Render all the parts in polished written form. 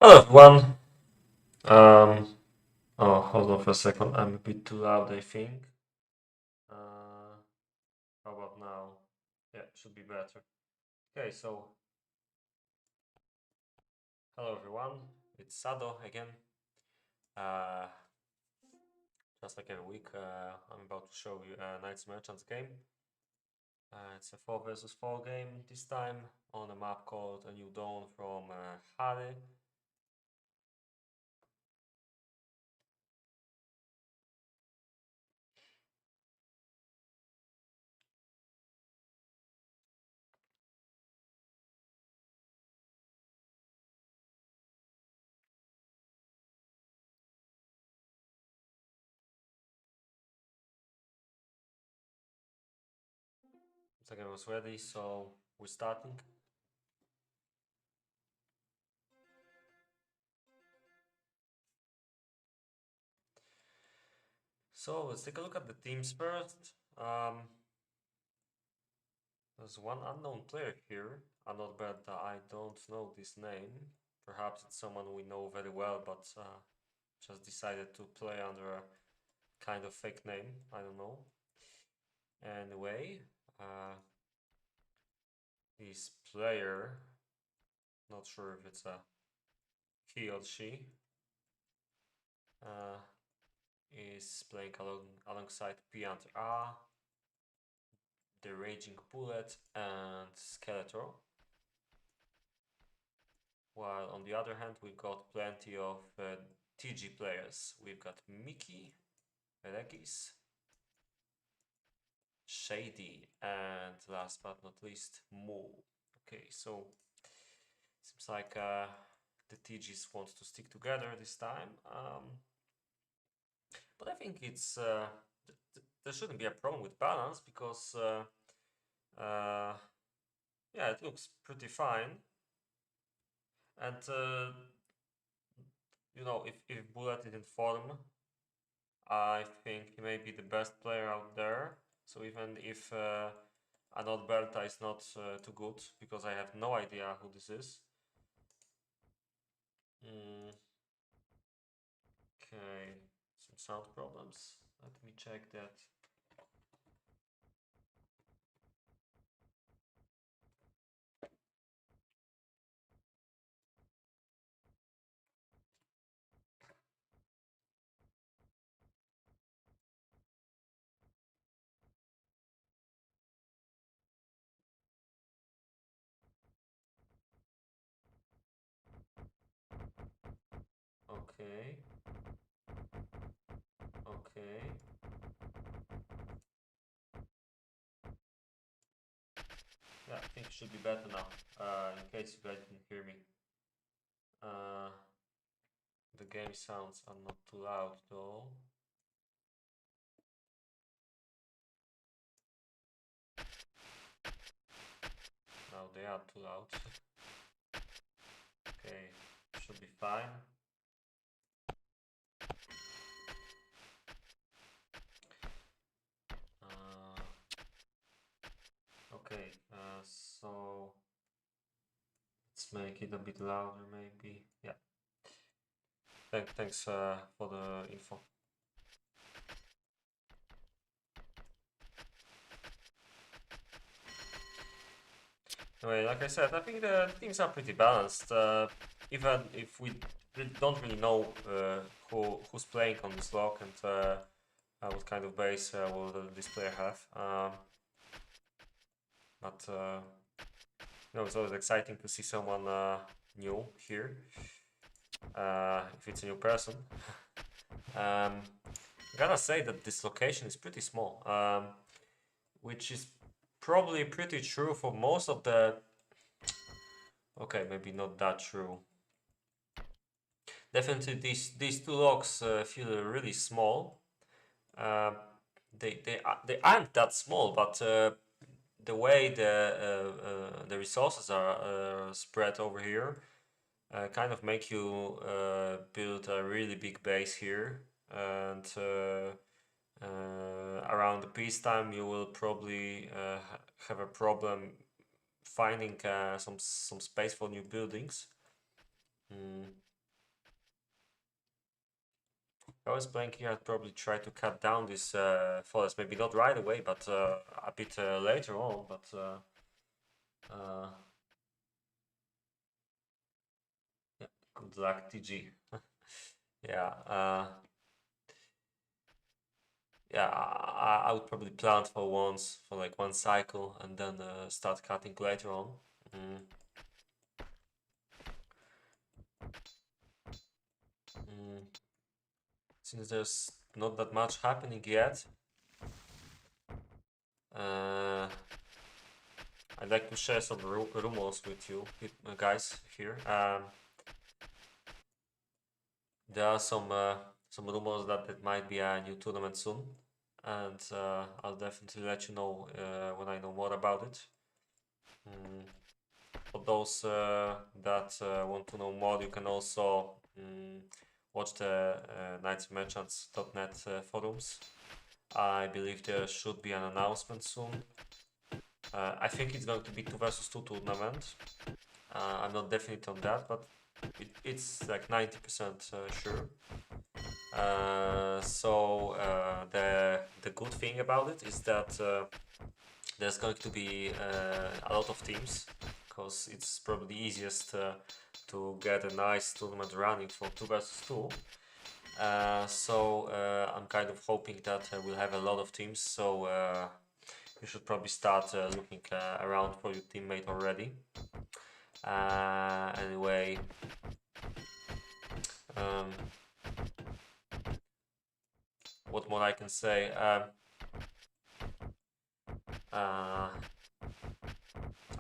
Hello everyone. Oh, hold on for a second. I'm a bit too loud, I think. Uh, how about now? Yeah, should be better. Okay, so hello everyone. It's Sado again. Uh, just like every week, I'm about to show you a Knights Merchants game. It's a 4 versus 4 game this time on a map called A New Dawn from Hade. The game was ready, so we're starting. So let's take a look at the teams first. There's one unknown player here. I'm not bad that I don't know this name. Perhaps it's someone we know very well, but just decided to play under a kind of fake name. I don't know. Anyway, this player, not sure if it's a he or she, uh, is playing alongside Piant A, the Raging Bullet, and Skeletor. While on the other hand, we've got plenty of TG players. We've got Mickey, Regis, Shady, and last but not least, Moo. Okay, so seems like the TGs want to stick together this time. But I think it's there shouldn't be a problem with balance because yeah, it looks pretty fine. And you know, if Bullet is in form, I think he may be the best player out there. So even if Berta is not too good, because I have no idea who this is. Okay, some sound problems. Let me check that. Okay. Okay. Yeah, I think it should be better now. In case you guys didn't hear me. Uh, the game sounds are not too loud though. Now they are too loud. Okay, should be fine. Okay, so let's make it a bit louder maybe. Yeah. Thanks for the info. Anyway, like I said, I think the teams are pretty balanced. Even if we don't really know who's playing on this block and what kind of base will this player have. But you know, it's always exciting to see someone new here. If it's a new person. I gotta say that this location is pretty small, which is probably pretty true for most of the... Okay, maybe not that true. Definitely these two logs feel really small. They aren't that small, but the way the resources are spread over here kind of make you build a really big base here, and around the peacetime you will probably have a problem finding some space for new buildings. I was playing here, I'd probably try to cut down this forest. Maybe not right away, but a bit later on. But yeah, good luck, TG. Yeah, yeah. I would probably plant for once, for like one cycle, and then start cutting later on. Mm. Mm. Since there's not that much happening yet, I'd like to share some rumors with you guys here. There are some rumors that it might be a new tournament soon, and I'll definitely let you know when I know more about it. Mm. For those that want to know more, you can also watch the knightsmerchants.net forums. I believe there should be an announcement soon. I think it's going to be 2 versus 2 tournament. I'm not definite on that, but it's like 90% sure. The good thing about it is that there's going to be a lot of teams, because it's probably easiest to get a nice tournament running for 2 versus 2. I'm kind of hoping that we'll have a lot of teams, so you should probably start looking around for your teammate already. Anyway, what more I can say?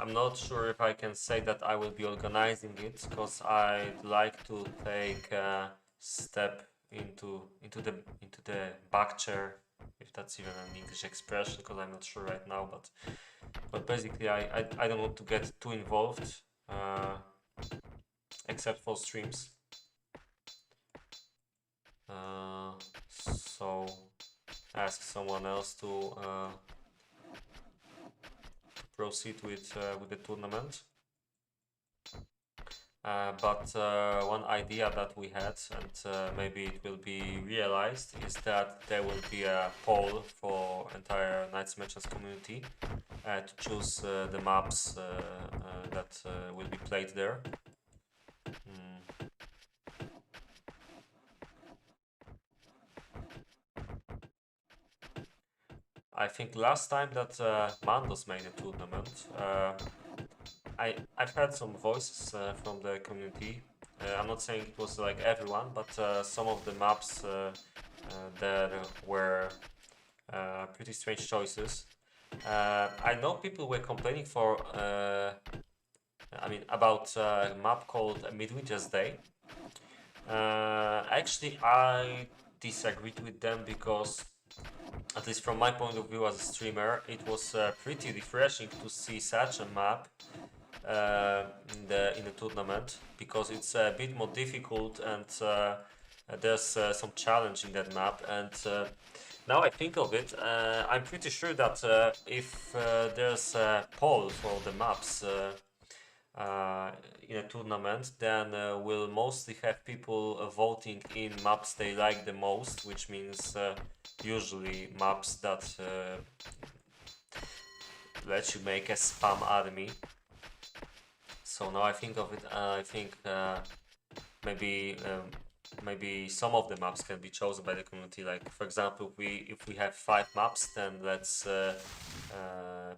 I'm not sure if I can say that I will be organizing it, because I'd like to take a step into the back chair, if that's even an English expression, because I'm not sure right now. But basically, I don't want to get too involved, except for streams. So ask someone else to proceed with the tournament. But one idea that we had, and maybe it will be realized, is that there will be a poll for entire Knights Merchants community to choose the maps that will be played there. I think last time that Mandos made a tournament, I've heard some voices from the community. I'm not saying it was like everyone, but some of the maps there were pretty strange choices. I know people were complaining about a map called Midwinter's Day. Actually, I disagreed with them, because at least from my point of view as a streamer, it was pretty refreshing to see such a map in the tournament, because it's a bit more difficult, and there's some challenge in that map. And now I think of it, I'm pretty sure that if there's a poll for the maps in a tournament, then we'll mostly have people voting in maps they like the most, which means usually maps that let you make a spam army. So now I think of it, I think maybe some of the maps can be chosen by the community. Like, for example, if we have 5 maps, then let's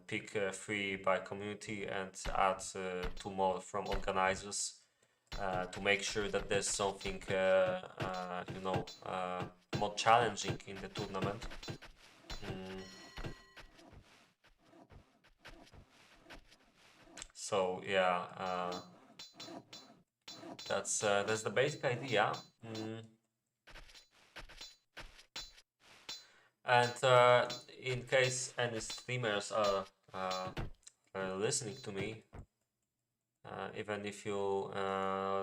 pick 3 by community and add 2 more from organizers to make sure that there's something more challenging in the tournament. So yeah, that's the basic idea. And in case any streamers are listening to me, even if you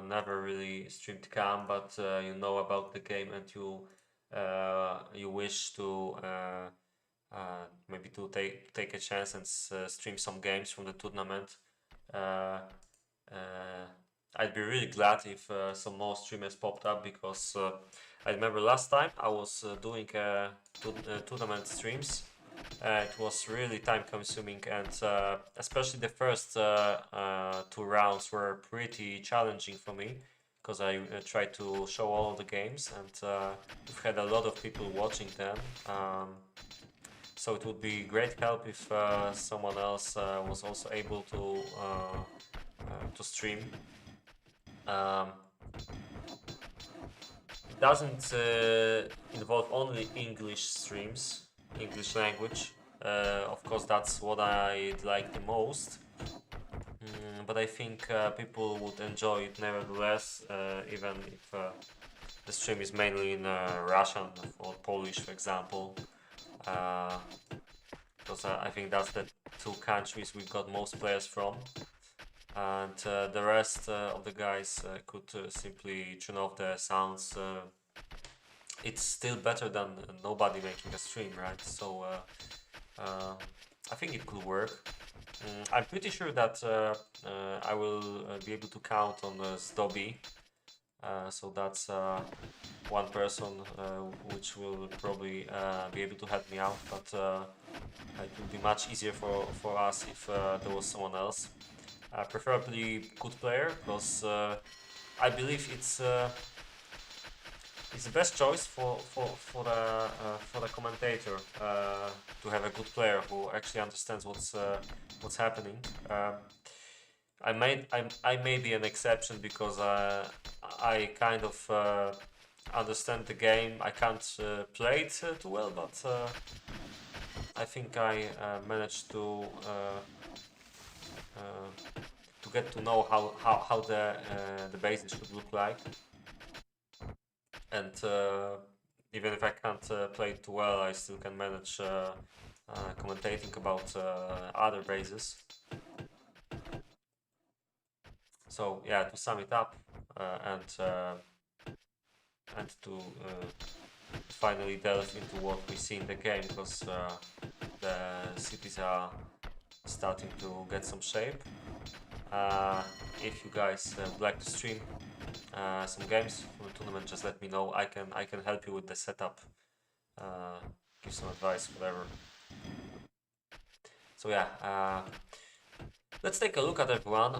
never really streamed KaM, but you know about the game, and you wish to maybe to take a chance and stream some games from the tournament, I'd be really glad if some more streamers popped up, because I remember last time I was doing tournament streams. It was really time consuming, and especially the first two rounds were pretty challenging for me because I tried to show all the games, and we've had a lot of people watching them. So it would be great help if someone else was also able to stream. Um, it doesn't involve only English streams, English language. Of course, that's what I'd like the most. But I think people would enjoy it nevertheless, even if the stream is mainly in Russian or Polish, for example. Because I think that's the two countries we've got most players from. And the rest of the guys could simply tune off the sounds. It's still better than nobody making a stream, right? So I think it could work. I'm pretty sure that I will be able to count on Stoby. So that's one person which will probably be able to help me out, but it would be much easier for us if there was someone else. Preferably good player, because I believe it's the best choice for the commentator to have a good player who actually understands what's happening. I may be an exception because I kind of understand the game. I can't play it too well, but I think I managed to get to know how the bases should look like, and even if I can't play it too well, I still can manage commentating about other bases. So yeah, to sum it up and to finally delve into what we see in the game, because the cities are starting to get some shape. If you guys would like to stream some games from the tournament, just let me know. I can help you with the setup, give some advice, whatever. So yeah, let's take a look at everyone.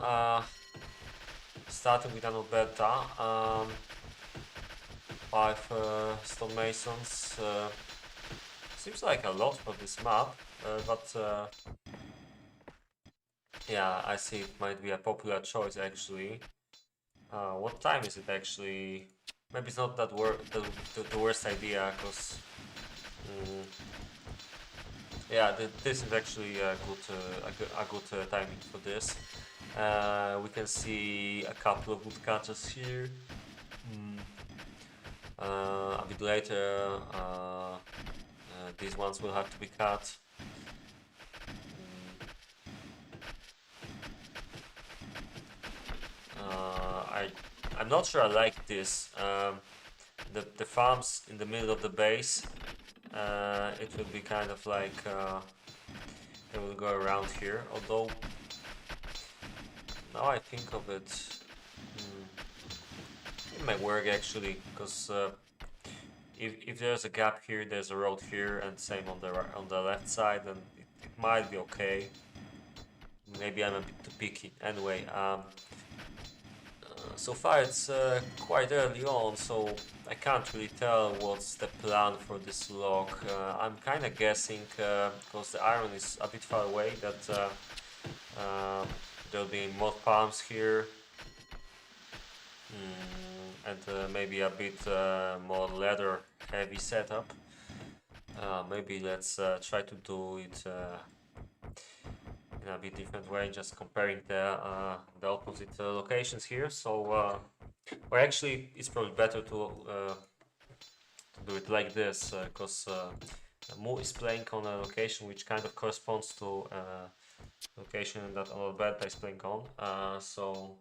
Starting with an Alberta. 5 stonemasons. Seems like a lot for this map, but yeah, I see it might be a popular choice actually. What time is it actually? Maybe it's not that the worst idea, because yeah, this is actually a good timing for this. We can see a couple of woodcutters here. A bit later, these ones will have to be cut. I'm not sure I like this. The farms in the middle of the base. It will be kind of like it will go around here. Although now I think of it, it might work actually, because if there's a gap here, there's a road here, and same on the left side, then it might be okay. Maybe I'm a bit too picky. Anyway, so far it's quite early on, so I can't really tell what's the plan for this log. I'm kind of guessing, because the iron is a bit far away, that there'll be more palms here, and maybe a bit more leather heavy setup. Maybe let's try to do it in a bit different way, just comparing the opposite locations here. So or actually it's probably better to do it like this, because Mu is playing on a location which kind of corresponds to location that Alberta is playing on. So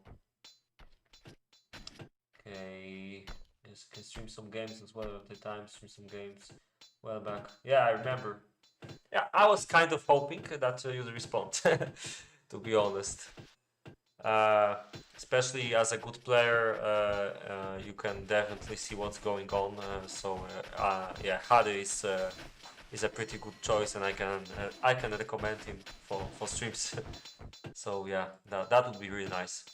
okay, yes, can stream some games as well at the time. Stream some games well back. Yeah, I remember. Yeah, I was kind of hoping that you'd respond, to be honest. Especially as a good player, you can definitely see what's going on. Yeah, Hade is a pretty good choice, and I can recommend him for streams. So yeah, that would be really nice.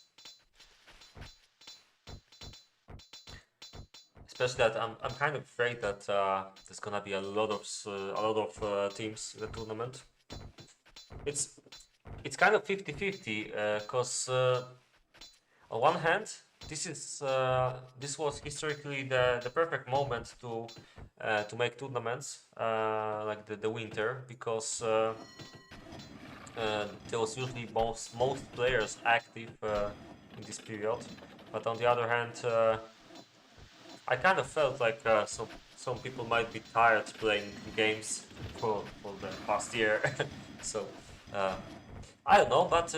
Especially that I'm kind of afraid that there's gonna be a lot of teams in the tournament. It's kind of 50-50 because on one hand, this was historically the perfect moment to make tournaments like the winter, because there was usually most players active in this period. But on the other hand, I kind of felt like some people might be tired playing games for the past year. So I don't know, but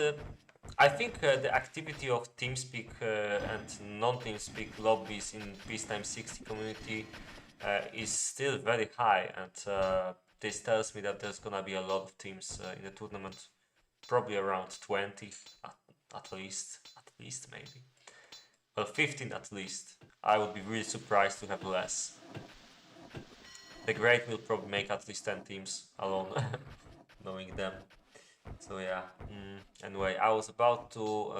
I think the activity of TeamSpeak and non-TeamSpeak lobbies in Peacetime 60 community is still very high, and this tells me that there's gonna be a lot of teams in the tournament, probably around 20 at least maybe. Well, 15 at least. I would be really surprised to have less. The Great will probably make at least 10 teams alone, knowing them. So yeah. Anyway, I was about to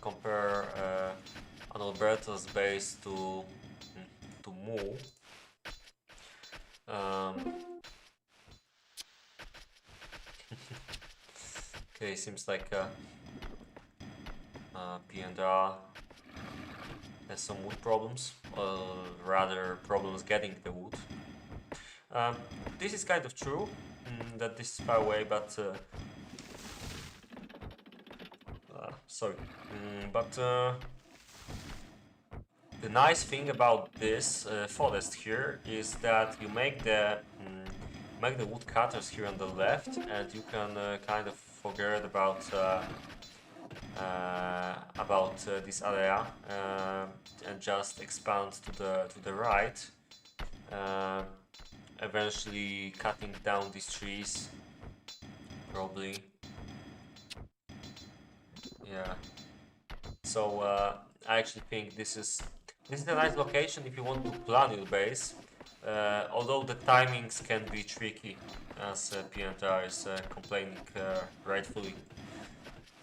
compare Alberto's base to Mu. Okay, seems like P&R has some wood problems, or rather problems getting the wood. This is kind of true, that this is far away, but sorry. The nice thing about this forest here is that you make the woodcutters here on the left, and you can kind of forget about this area and just expand to the right, eventually cutting down these trees, probably. Yeah. So I actually think this is a nice location if you want to plan your base. Although the timings can be tricky, as PNR is complaining rightfully.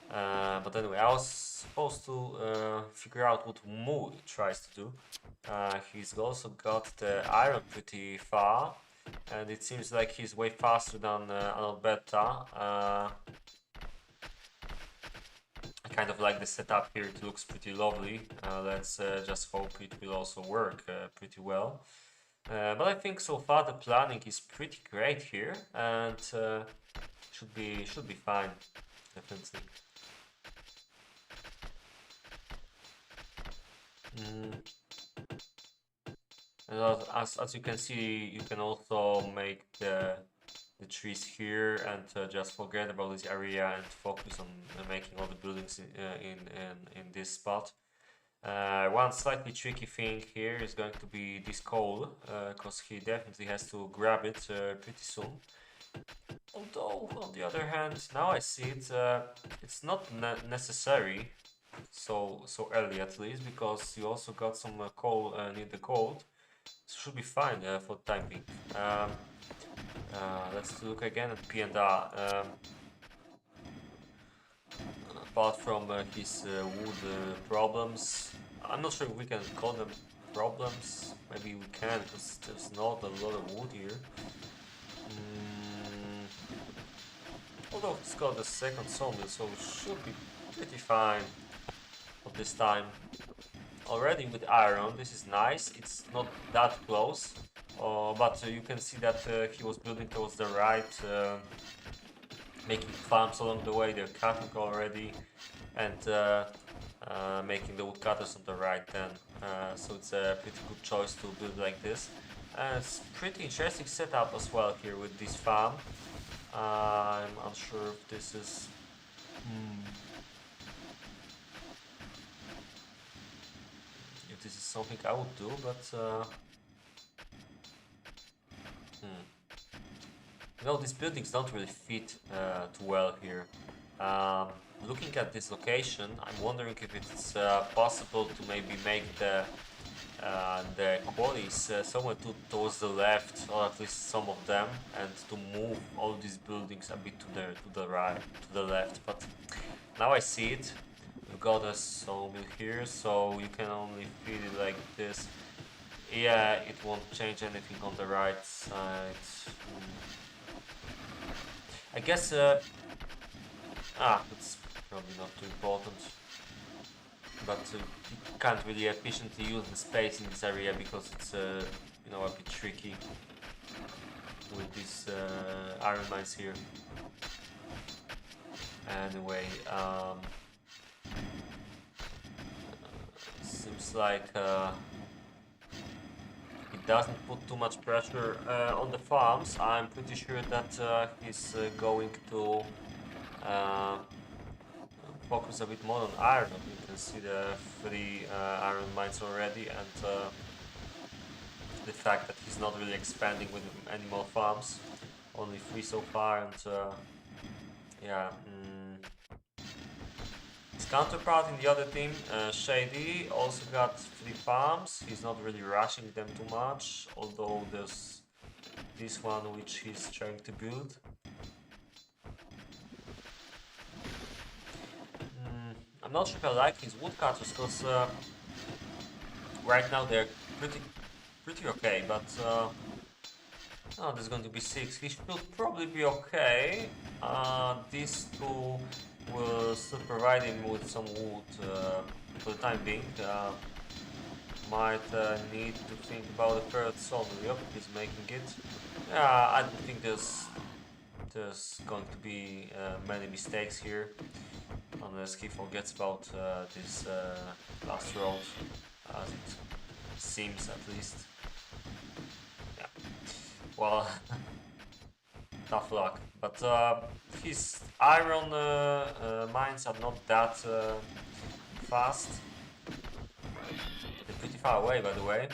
But anyway, I was supposed to figure out what Mu tries to do. He's also got the iron pretty far, and it seems like he's way faster than Alberta. I kind of like the setup here, it looks pretty lovely. Let's just hope it will also work pretty well. But I think so far the planning is pretty great here, and should be fine, definitely. And as you can see, you can also make the trees here and just forget about this area and focus on making all the buildings in this spot. One slightly tricky thing here is going to be this coal, because he definitely has to grab it pretty soon. Although, on the other hand, now I see it, it's not necessary so early, at least, because you also got some coal near the cold. So should be fine for the time being. Let's look again at P&R. Apart from his wood problems, I'm not sure if we can call them problems. Maybe we can, because there's not a lot of wood here. Although he's got the second sawmill, so it should be pretty fine for this time. Already with iron, this is nice. It's not that close, but you can see that he was building towards the right, making farms along the way. They're cutting already, and making the woodcutters on the right then. So it's a pretty good choice to build like this. And it's pretty interesting setup as well here with this farm. I'm unsure if this is... if this is something I would do, but... You know, these buildings don't really fit too well here. looking at this location, I'm wondering if it's possible to maybe make the quarries somewhere towards the left, or at least some of them, and to move all these buildings a bit to the right, to the left. But now I see it. We've got a sawmill here, so you can only feed it like this. Yeah, it won't change anything on the right side. I guess. It's probably not too important. But you can't really efficiently use the space in this area because it's you know, a bit tricky with these iron mines here. Anyway, seems like it doesn't put too much pressure on the farms. I'm pretty sure that he's going to focus a bit more on iron. You can see the 3 iron mines already, and the fact that he's not really expanding with any more farms, only 3 so far, and yeah. His counterpart in the other team, Shady, also got 3 farms. He's not really rushing them too much, although there's this one which he's trying to build. I'm not sure if I like his woodcutters, because right now they're pretty okay, but oh, there's going to be 6. He should probably be okay. These 2 will still provide him with some wood for the time being. Might need to think about the third sawmill. Yep, he's making it. Yeah, I don't think there's going to be many mistakes here, unless he forgets about this last road, as it seems at least. Yeah. Well, tough luck. But his iron mines are not that fast. They're pretty far away, by the way.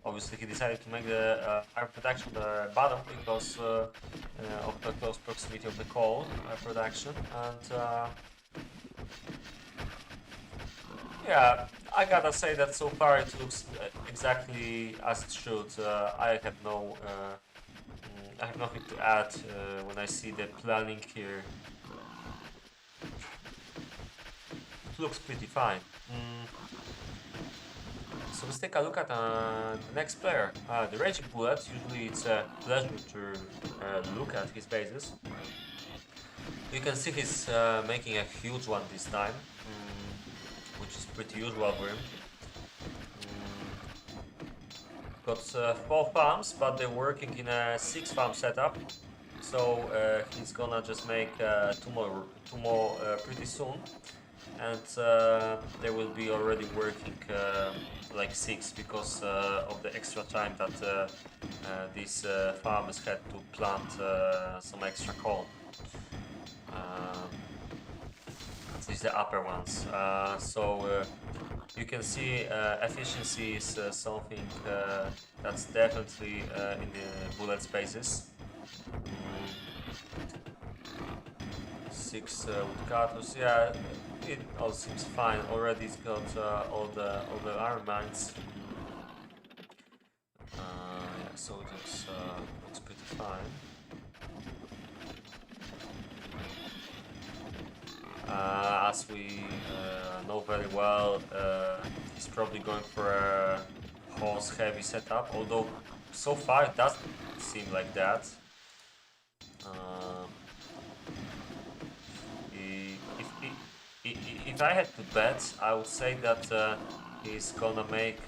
Obviously, he decided to make the iron production the bottom because of the close proximity of the coal production, and yeah, I gotta say that so far it looks exactly as it should. I have nothing to add when I see the planning here. It looks pretty fine. So let's take a look at the next player. The Raging Bullet. Usually it's a pleasure to look at his bases. You can see he's making a huge one this time, which is pretty usual for him. Got 4 farms, but they're working in a 6 farm setup. So he's gonna just make 2 more pretty soon, and they will be already working like 6 because of the extra time that these farmers had to plant some extra corn. These are the upper ones. So you can see efficiency is something that's definitely in the bullet spaces. 6 woodcutters, yeah, it all seems fine. Already it's got all the iron mines. Yeah, so it looks pretty fine. As we know very well, he's probably going for a horse-heavy setup, although so far it doesn't seem like that. If I had to bet, I would say that he's gonna make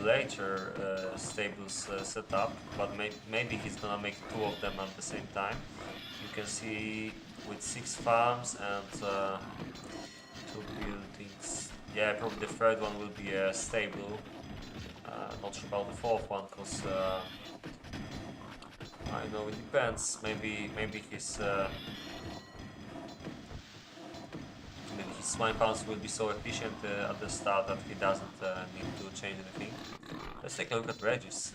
later stables setup, but maybe he's gonna make 2 of them at the same time. You can see with 6 farms and 2 buildings. Yeah, probably the third one will be a stable. Not sure about the 4th one, because I know it depends. Maybe his swine farms will be so efficient at the start that he doesn't need to change anything. Let's take a look at Regis.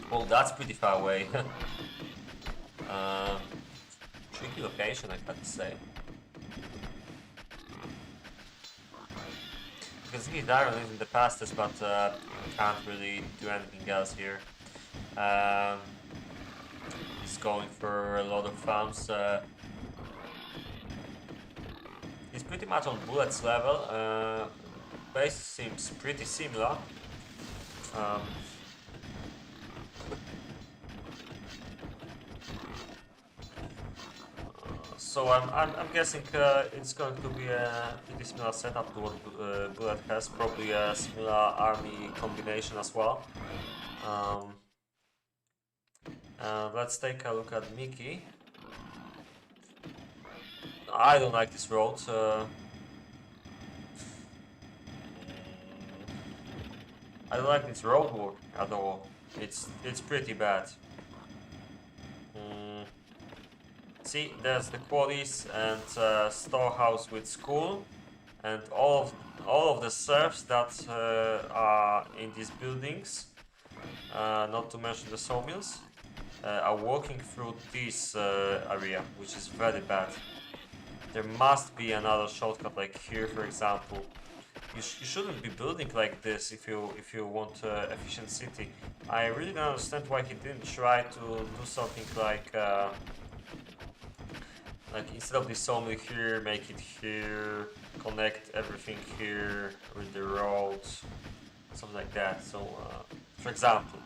Well, that's pretty far away. combination, I have to say. Because he's iron is in the fastest, but can't really do anything else here. He's going for a lot of farms. He's pretty much on bullets level. Base seems pretty similar. So I'm guessing it's going to be a pretty similar setup to what Bullet has. Probably a similar army combination as well. Let's take a look at Mickey. I don't like this road. I don't like this road work at all. It's pretty bad. See, there's the quarries and storehouse with school, and all of the serfs that are in these buildings, not to mention the sawmills, are walking through this area, which is very bad. There must be another shortcut, like here, for example. You shouldn't be building like this if you want efficient city. I really don't understand why he didn't try to do something like instead of this sawmill here, make it here, connect everything here with the roads, something like that. So, for example,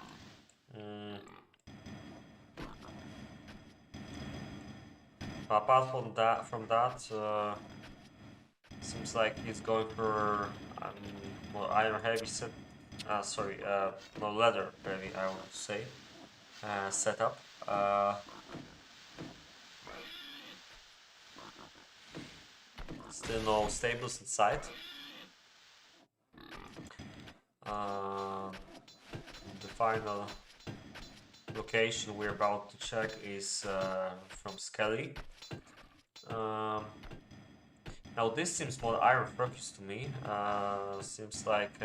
apart from that, seems like he's going for more iron heavy set. More leather heavy, I would say, setup. Still no stables inside. The final location we're about to check is from Skelly. Now this seems more iron focused to me. Seems like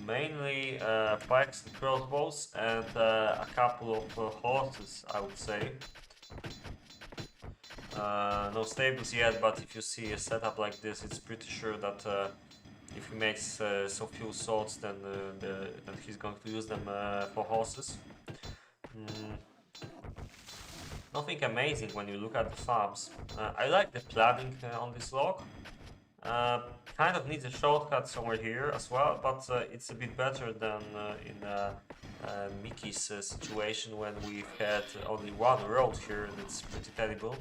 mainly pikes and crossbows and a couple of horses, I would say. No stables yet, but if you see a setup like this, it's pretty sure that if he makes so few swords, then he's going to use them for horses. Nothing amazing when you look at the farms. I like the planning on this log. Kind of needs a shortcut somewhere here as well, but it's a bit better than in Mickey's situation when we've had only one road here, and it's pretty terrible.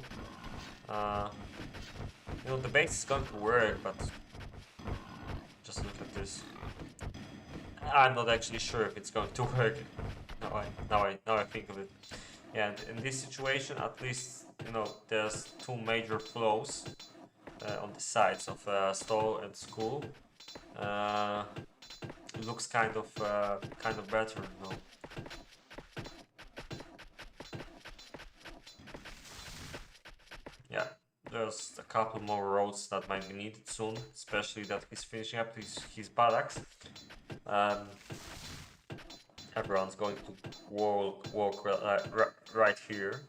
You know, the base is going to work, but just look at this. I'm not actually sure if it's going to work. Now I think of it. Yeah, and in this situation, at least, you know, there's two major flows on the sides of store and school. It looks kind of better, you know. Yeah, there's a couple more roads that might be needed soon, especially that he's finishing up his barracks. Everyone's going to walk right here.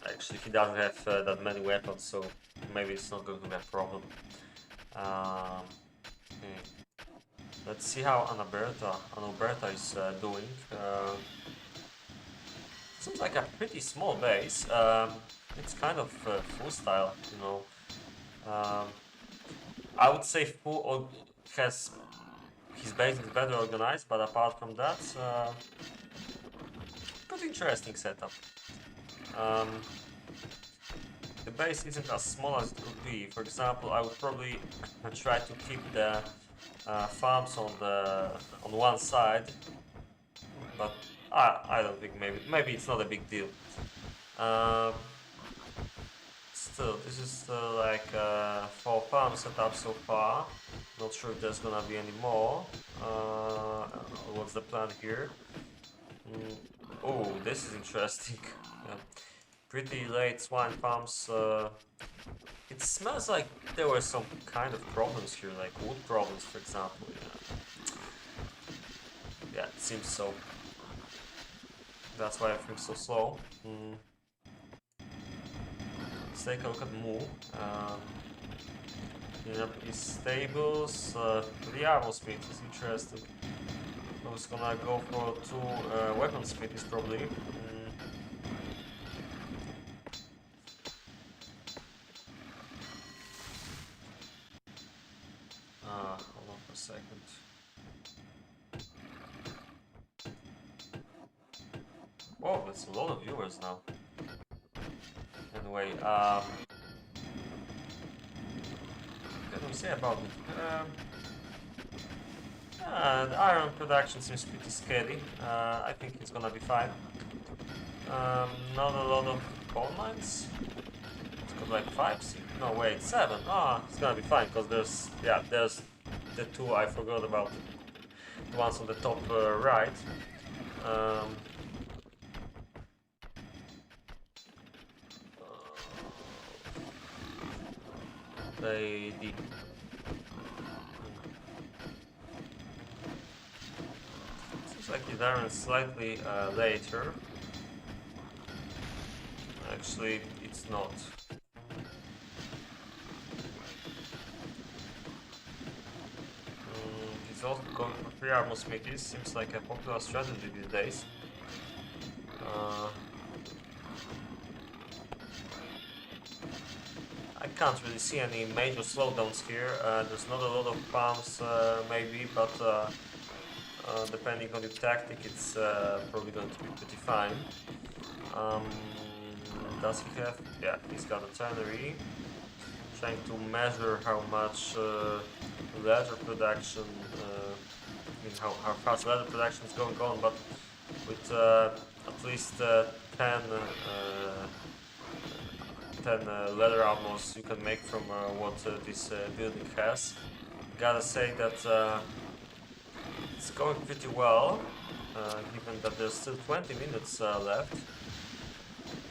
Actually, he doesn't have that many weapons, so maybe it's not going to be a problem. Okay. Let's see how Anoberta is doing. Seems like a pretty small base. It's kind of full style, you know. I would say full has his base is better organized, but apart from that, pretty interesting setup. The base isn't as small as it could be. For example, I would probably try to keep the farms on one side, but I don't think maybe it's not a big deal. Still, this is like 4 farms set up so far. Not sure if there's gonna be any more. What's the plan here? Oh, this is interesting. Yeah. Pretty late swine farms. It smells like there were some kind of problems here, like wood problems, for example. Yeah, it seems so. That's why everything's so slow. let's take a look at Mu. Clean up his stables. The armor speed is interesting. I was gonna go for 2 weapon speed is probably. Hold on for a second. Whoa, that's a lot of viewers now. Anyway, what can we say about it? The iron production seems pretty steady. I think it's gonna be fine. Not a lot of coal mines. It's got like 5, 6, no wait, 7. It's gonna be fine because there's the 2 I forgot about. The ones on the top right. They did. Seems like the iron is slightly later. Actually, it's not. He's also going for 3 armor smithies. Seems like a popular strategy these days. I can't really see any major slowdowns here. There's not a lot of farms, maybe, but depending on your tactic, it's probably going to be pretty fine. Does he have? Yeah, he's got a tannery. Trying to measure how much leather production, how fast leather production is going on, but with at least 10 leather armors you can make from what this building has. Gotta say that it's going pretty well, given that there's still 20 minutes left.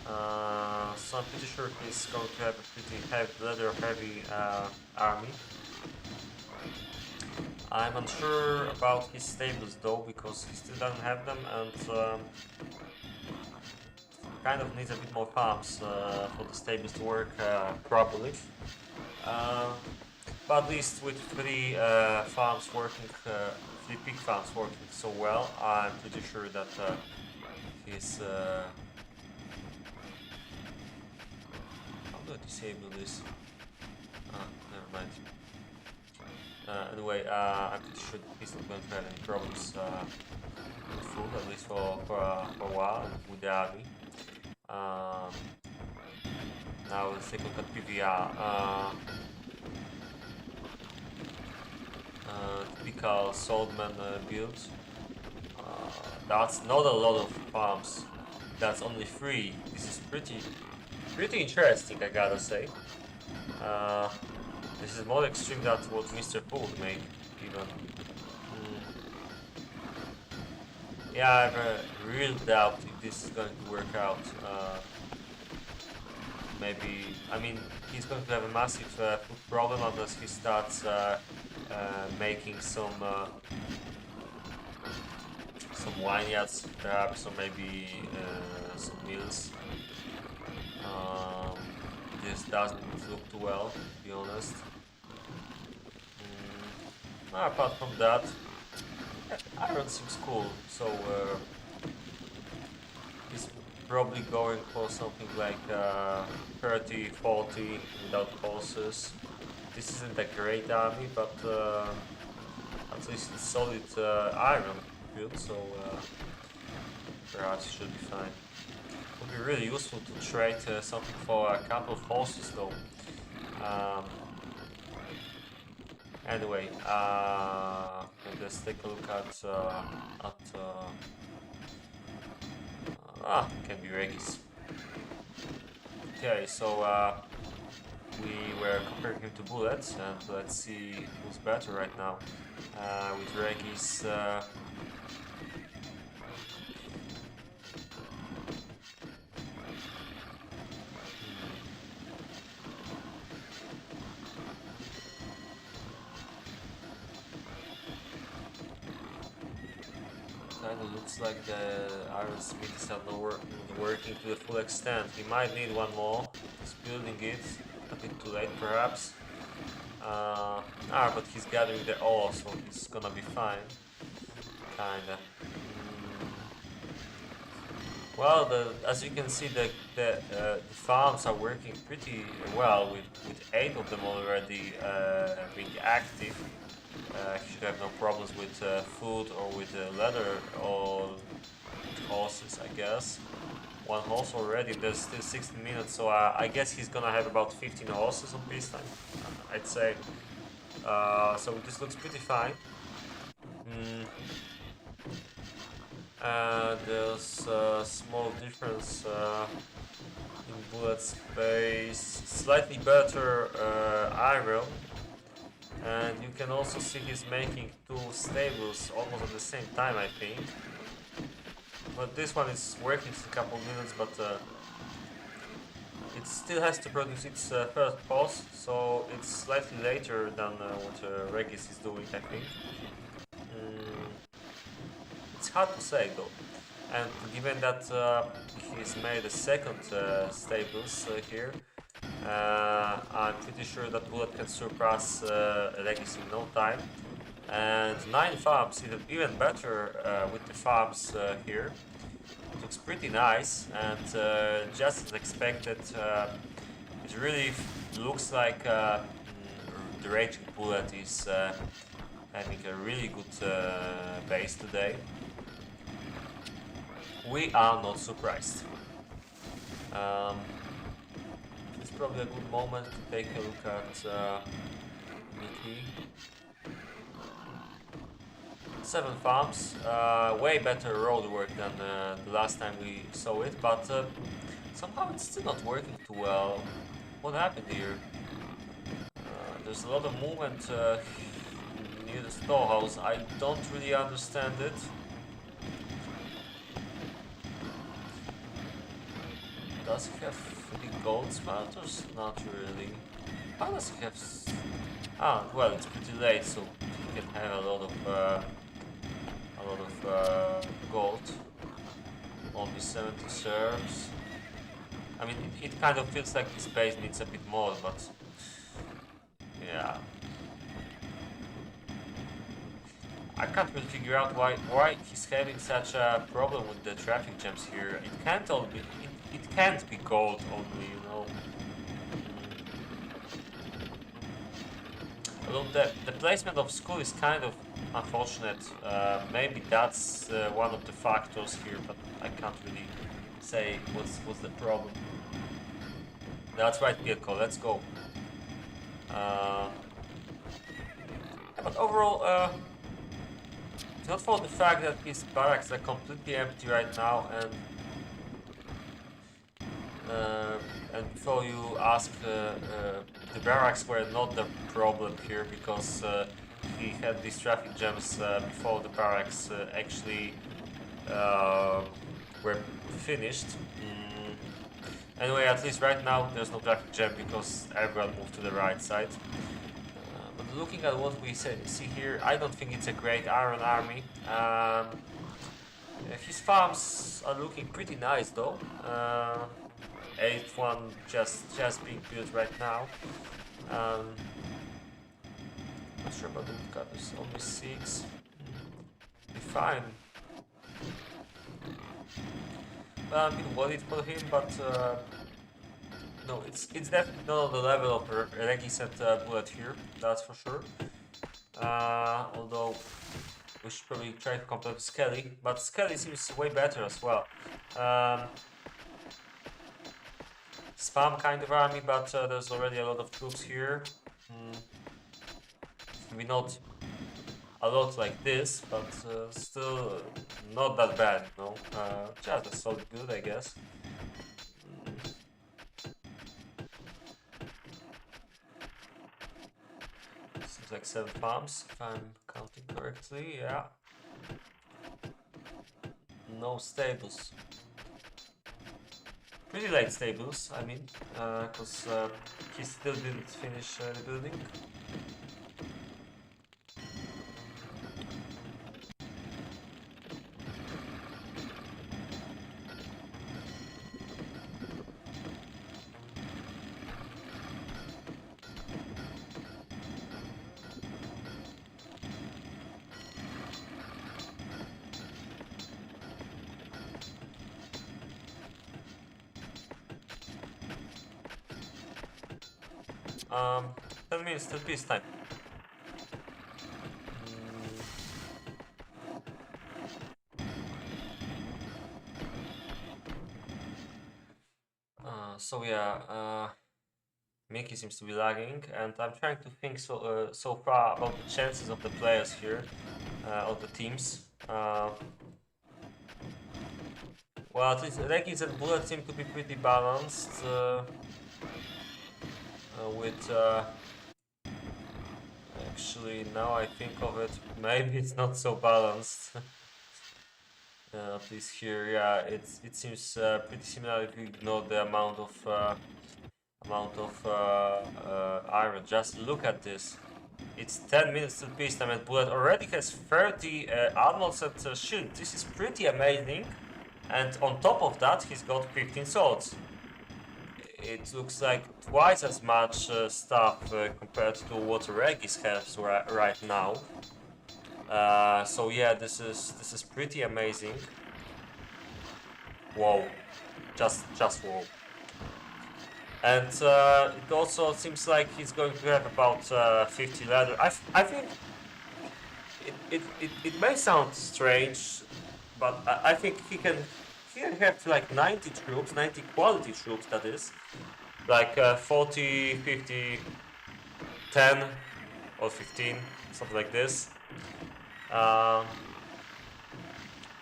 So I'm pretty sure he's going to have a pretty leather-heavy army. I'm unsure about his stables though, because he still doesn't have them, and kind of needs a bit more farms for the stables to work properly. But at least with 3 farms working, 3 pig farms working so well, I'm pretty sure that he's. How do I disable this? Never mind. Anyway, I'm pretty sure that he's not going to have any problems with food, at least for a while, with the army. Now let's take a look at PVR. Typical swordman build. That's not a lot of farms. That's only 3. This is pretty interesting, I gotta say. This is more extreme than what Mr. Poole would make, even. Yeah, I have a real doubt if this is going to work out. Maybe, I mean, he's going to have a massive food problem unless he starts making some vineyards, perhaps, or maybe some mills. This doesn't look too well, to be honest. Apart from that, iron seems cool, so he's probably going for something like 30, 40 without horses. This isn't a great army, but at least it's solid iron build, so perhaps it should be fine. Would be really useful to trade something for a couple of horses though. Anyway, let's take a look at can be Regis. Okay, so we were comparing him to Bullets, and let's see who's better right now. With Regis, I Kind of looks like the iron smith is not working to the full extent. He might need one more. He's building it. A bit too late, perhaps. But he's gathering the ore, so he's gonna be fine. Kinda. Well, as you can see, the farms are working pretty well with 8 of them already being active. Should have no problems with food or with leather or horses, I guess. One horse already, there's still 16 minutes, so I guess he's gonna have about 15 horses on peacetime, I'd say. So this looks pretty fine. There's a small difference in bullet space, slightly better iron, and you can also see he's making 2 stables almost at the same time, I think. But this one is working in a couple minutes, but it still has to produce its first pulse, so it's slightly later than what Regis is doing, I think. It's hard to say though, and given that he's made a second stables here, I'm pretty sure that Bullet can surpass Regis in no time. And 9 farms, even better with the farms here. It looks pretty nice, and just as expected, it really looks like the Raging Bullet is having a really good base today. We are not surprised. It's probably a good moment to take a look at Mickey. 7 farms, way better road work than the last time we saw it, but somehow it's still not working too well. What happened here? There's a lot of movement near the storehouse. I don't really understand it. Does he have any gold smelters? Not really. How does he have... well, it's pretty late, so he can have a lot of gold. Only 70 serves. I mean, it kind of feels like this base needs a bit more, but yeah. I can't really figure out why he's having such a problem with the traffic jams here. It can't all be it can't be gold only, you know. Although the placement of school is kind of unfortunate. Maybe that's one of the factors here, but I can't really say what's the problem. That's right, Pirko, let's go. But overall, not for the fact that his barracks are completely empty right now, and before you ask, the barracks were not the problem here, because he had these traffic jams before the barracks actually were finished. Anyway, at least right now there's no traffic jam because everyone moved to the right side. But looking at what we see here, I don't think it's a great iron army. His farms are looking pretty nice though. 8th one just being built right now. Not sure about the woodcut, there's only 6. Be fine. Well, I'm a bit worried for him, but no, it's definitely not on the level of Regis and Bullet here, that's for sure. Although we should probably try to compare with Skelly, but Skelly seems way better as well. Spam kind of army, but there's already a lot of troops here. Maybe not a lot like this, but still not that bad, you know. Just a solid good, I guess. Seems like 7 farms, if I'm counting correctly, yeah. No stables. Pretty late stables, I mean, because he still didn't finish the building. 10 minutes till peace time. So yeah, Mickey seems to be lagging, and I'm trying to think so far about the chances of the players here, of the teams. Well, at least Regis and Bullet seem to be pretty balanced with. Actually, now I think of it, maybe it's not so balanced. At least here, yeah, it seems pretty similar if you ignore the amount of iron. Just look at this. It's 10 minutes to peacetime and Bullet already has 30 armors and shield. This is pretty amazing. And on top of that, he's got 15 swords. It looks like twice as much stuff compared to what Regis has right now. So yeah, this is pretty amazing. Whoa, just whoa. And it also seems like he's going to have about 50 leather. I think it may sound strange, but I think he can have like 90 troops, 90 quality troops, that is. Like 40, 50, 10 or 15, something like this.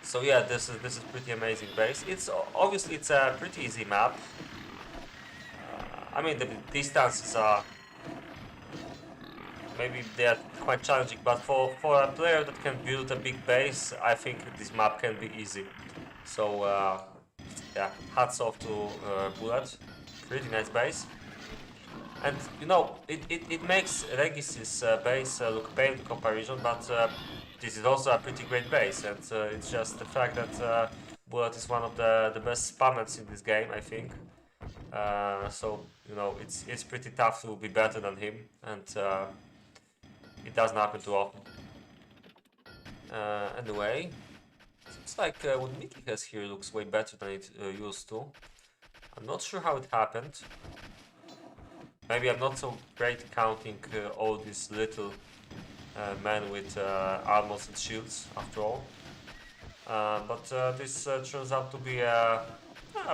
So yeah, this is pretty amazing base. It's obviously it's a pretty easy map. I mean the distances are maybe they're quite challenging, but for a player that can build a big base, I think this map can be easy. So yeah, hats off to Bullet. Pretty nice base. And you know, it makes Regis's base look pale in comparison, but this is also a pretty great base, and it's just the fact that Bullet is one of the best spammers in this game, I think. So you know, it's pretty tough to be better than him, and it doesn't happen too often. Anyway, seems like what Mickey has here looks way better than it used to. I'm not sure how it happened. Maybe I'm not so great counting all these little men with armors and shields after all. But this turns out to be a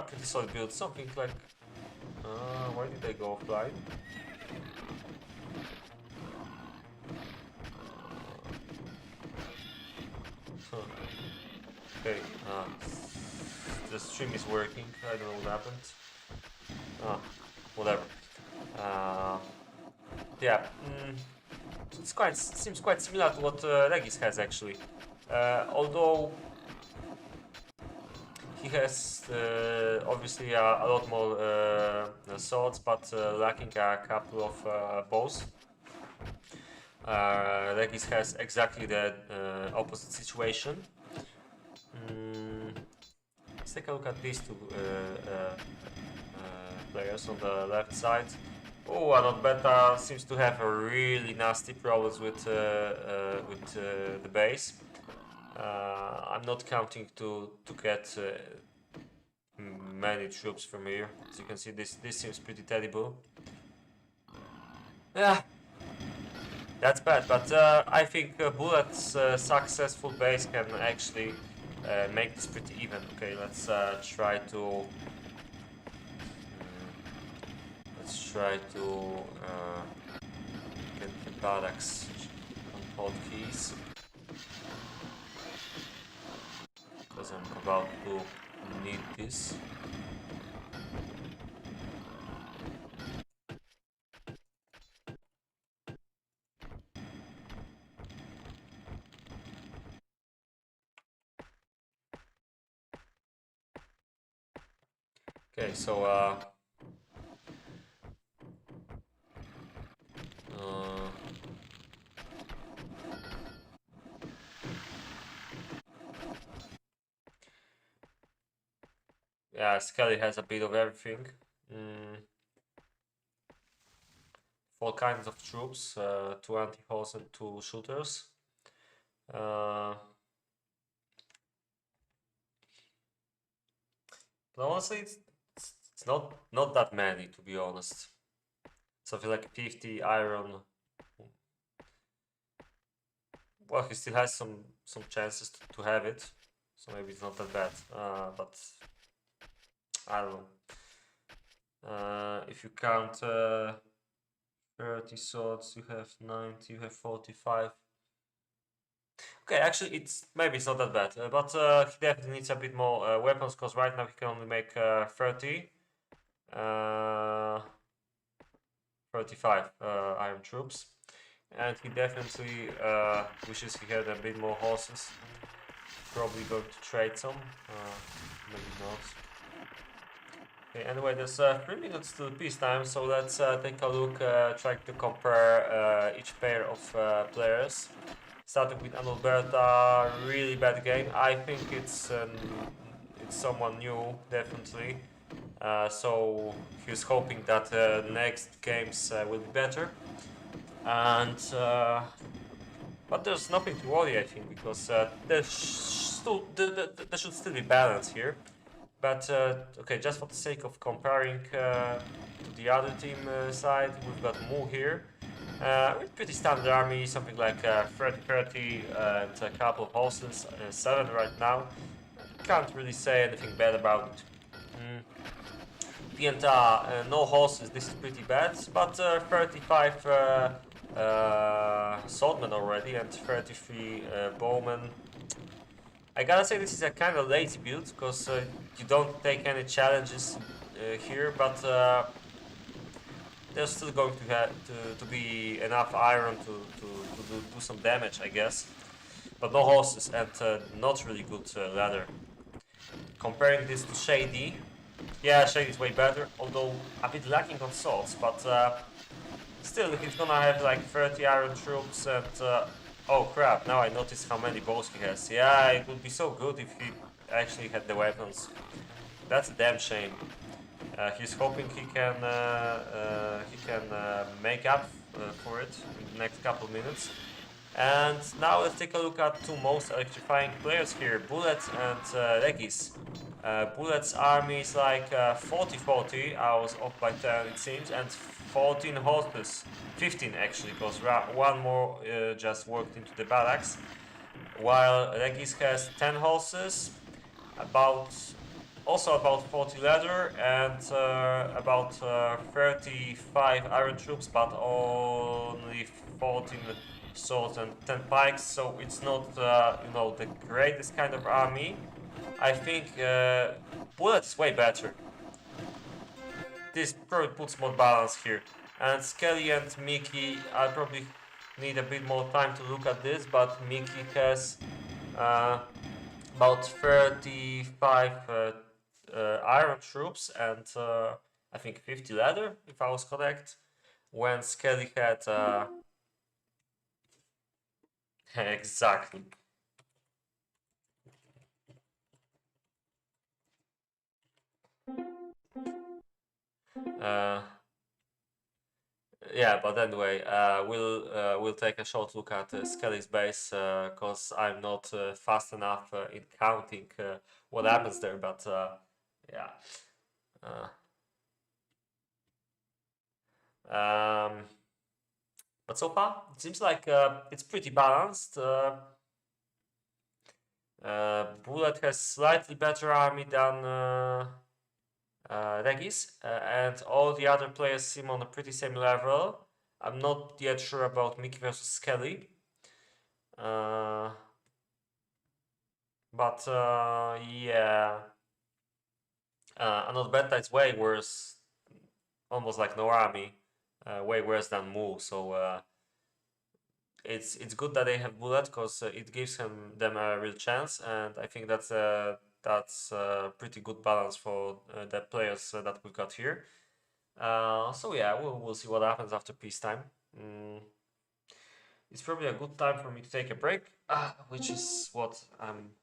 pretty solid build. Something like... why did they go offline? Okay, the stream is working. I don't know what happened. Whatever. Yeah, seems quite similar to what Regis has actually. Although he has obviously a lot more swords, but lacking a couple of bows. Regis has exactly the opposite situation. Let's take a look at these two players on the left side. Oh, Anot Beta seems to have a really nasty problems with the base. I'm not counting to get many troops from here. As you can see, this seems pretty terrible. Yeah, that's bad. But I think Bullet's successful base can actually make this pretty even. Okay, let's try to. Get the barracks on hotkeys, because I'm about to need this. Okay, so yeah, Skelly has a bit of everything. 4 kinds of troops, 2 anti-horse and 2 shooters. But honestly, it's not that many, to be honest. something like 50 iron. Well, he still has some chances to have it, so maybe it's not that bad. But I don't know. If you count 30 swords, you have 90, you have 45. Okay, actually, maybe it's not that bad, but he definitely needs a bit more weapons, because right now he can only make 30. 35 iron troops, and he definitely wishes he had a bit more horses. Probably going to trade some, maybe not. Okay, anyway, there's 3 minutes to peacetime, so let's take a look, try to compare each pair of players. Starting with Alberta, really bad game. I think it's someone new, definitely. So he's hoping that next games will be better. And but there's nothing to worry, I think, because there should still be balance here. But okay, just for the sake of comparing to the other team side, we've got Mu here. With pretty standard army, something like 30 and a couple of horses, 7 right now. Can't really say anything bad about it. Pienta, no horses, this is pretty bad, but 35 swordmen already and 33 bowmen. I gotta say this is a kind of lazy build, because you don't take any challenges here, but there's still going to be enough iron to do some damage, I guess. But no horses and not really good ladder. Comparing this to Shady, yeah, Shady is way better, although a bit lacking on swords, but still he's gonna have like 30 iron troops and oh crap, now I notice how many bows he has. Yeah, it would be so good if he actually had the weapons. That's a damn shame. He's hoping he can make up for it in the next couple minutes. And now let's take a look at two most electrifying players here, Bullet and Regis. Bullet's army is like 40-40, I was off by 10 it seems, and 14 horses, 15 actually, because one more just worked into the barracks, while Regis has 10 horses, also about 40 leather, and about 35 iron troops, but only 14 swords and 10 pikes, so it's not you know, the greatest kind of army. I think Bullet is way better. This probably puts more balance here. And Skelly and Mickey, I probably need a bit more time to look at this, but Mickey has about 35 iron troops and I think 50 leather, if I was correct, when Skelly had exactly. Yeah, but anyway, we'll take a short look at Skelly's base, because I'm not fast enough in counting what happens there. But yeah, but so far it seems like it's pretty balanced. Bullet has slightly better army than Regis, and all the other players seem on a pretty same level. I'm not yet sure about Mickey versus Skelly. But yeah. Another beta is way worse, almost like no army, way worse than Mu. So it's good that they have Bullet, because it gives them a real chance, and I think that's a pretty good balance for the players that we've got here. So yeah, we'll see what happens after peacetime. It's probably a good time for me to take a break, which is what I'm.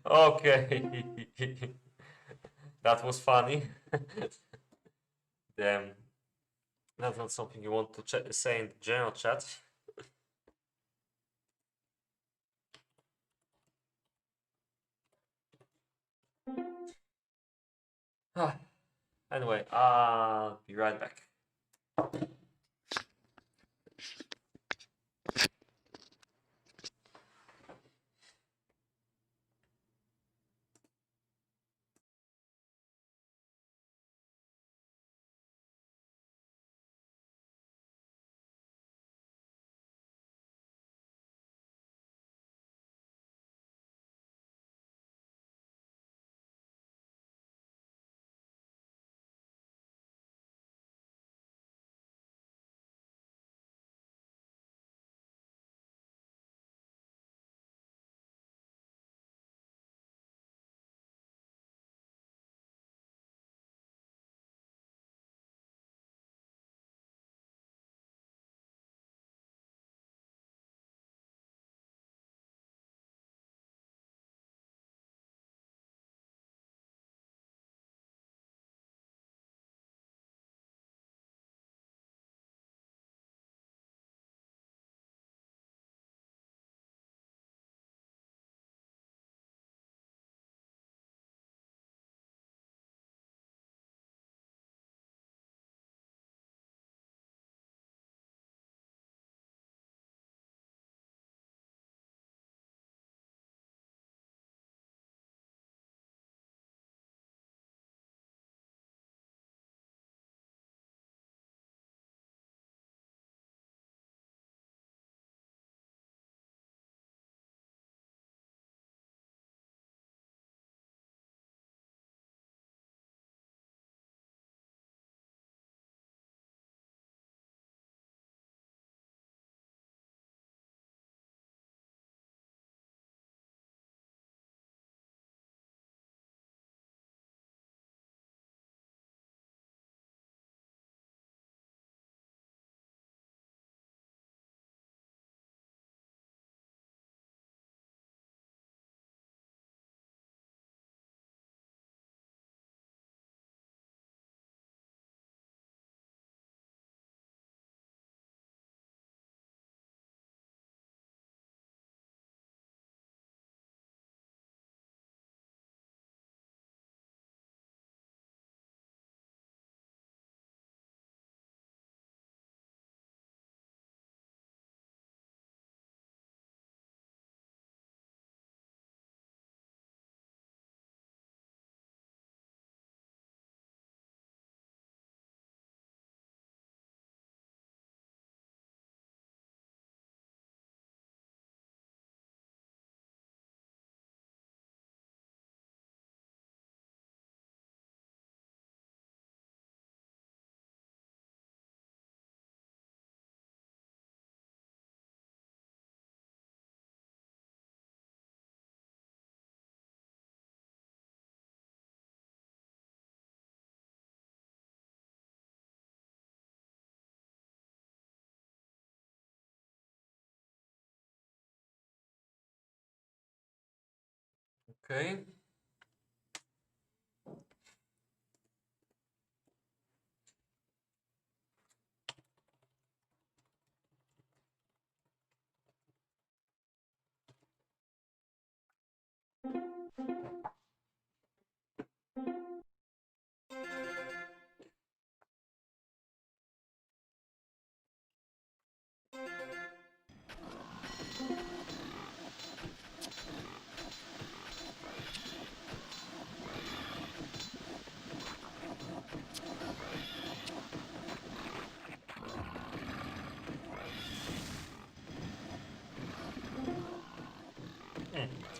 Okay, that was funny. Damn, that's not something you want to say in the general chat. Anyway, I'll be right back. Okay.